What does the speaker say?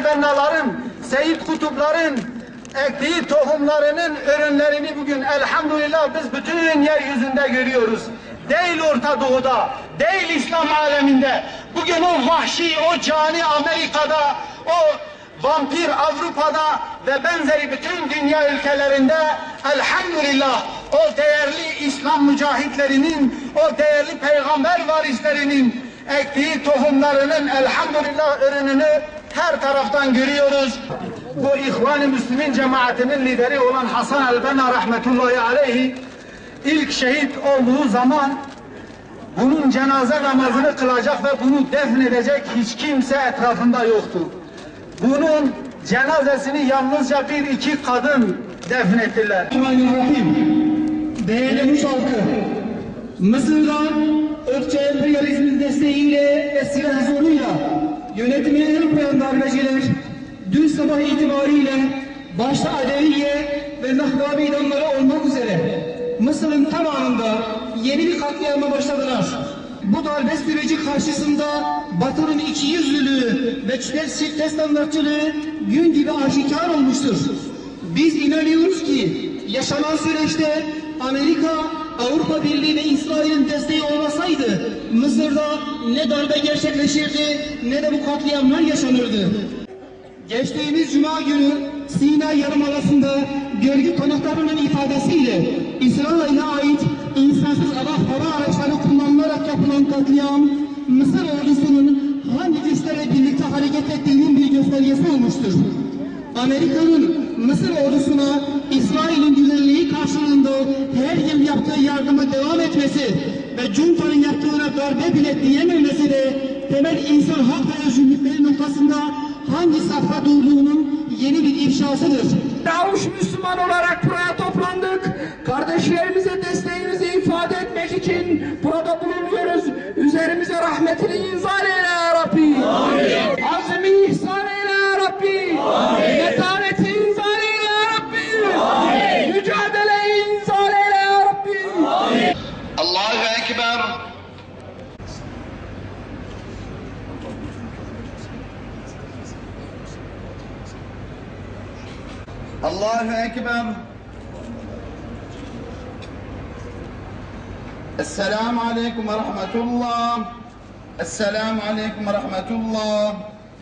Bennaların, Seyyid Kutupların ektiği tohumlarının ürünlerini bugün elhamdülillah biz bütün yeryüzünde görüyoruz. Değil Orta Doğu'da, değil İslam aleminde. Bugün o vahşi, o cani Amerika'da, o vampir Avrupa'da ve benzeri bütün dünya ülkelerinde elhamdülillah o değerli İslam mücahitlerinin, o değerli peygamber varislerinin ektiği tohumlarının elhamdülillah ürününü her taraftan görüyoruz. Bu İhvan-ı Müslümin cemaatinin lideri olan Hasan el-Benna rahmetullahi aleyhi ilk şehit olduğu zaman bunun cenaze namazını kılacak ve bunu defnedecek hiç kimse etrafında yoktu. Bunun cenazesini yalnızca bir iki kadın defnettiler. Değerli Rus halkı, Mısır'dan ırkçı emperyalizmin desteğiyle ve silah zoruyla yönetimine el koyan darbeciler dün sabah itibariyle başta Adeviye ve Nahda meydanları olmak üzere Mısır'ın tamamında yeni bir katliama başladılar. Bu darbe süreci karşısında Batı'nın ikiyüzlülüğü ve çifte standartçılığı gün gibi aşikar olmuştur. Biz inanıyoruz ki yaşanan süreçte Amerika, Avrupa Birliği ve İsrail'in desteği olmasaydı Mısır'da ne darbe gerçekleşirdi ne de bu katliamlar yaşanırdı. Geçtiğimiz Cuma günü Sina Yarımadası'nda görgü tanıklarının ifadesiyle İsrail'e ait insansız hava araçları kullanılarak yapılan katliam Mısır ordusunun hangi güçlerle birlikte hareket ettiğinin bir göstergesi olmuştur. Amerika'nın Mısır ordusuna İsrail'in güvenliği karşılığında her yıl yaptığı yardıma devam etmesi ve Cunta'nın yaptığına darbe bile diyememesi de temel insan hak ve özgürlükleri noktasında hangi safha durduğunun yeni bir ifşasıdır. Avuç Müslüman olarak buraya toplandık. Kardeşlerimize desteğimizi ifade etmek için burada bulunuyoruz. Üzerimize rahmetini inzal eyle ya Rabbi. Azmi ihsan eyle ya Rabbi. Metaneti inzal eyle ya Rabbi. Mücadeleyi inzal eyle ya Rabbi. Allahu Ekber. Allahu Ekber. Esselamu Aleyküm ve Rahmetullah. Esselamu Aleyküm ve Rahmetullah.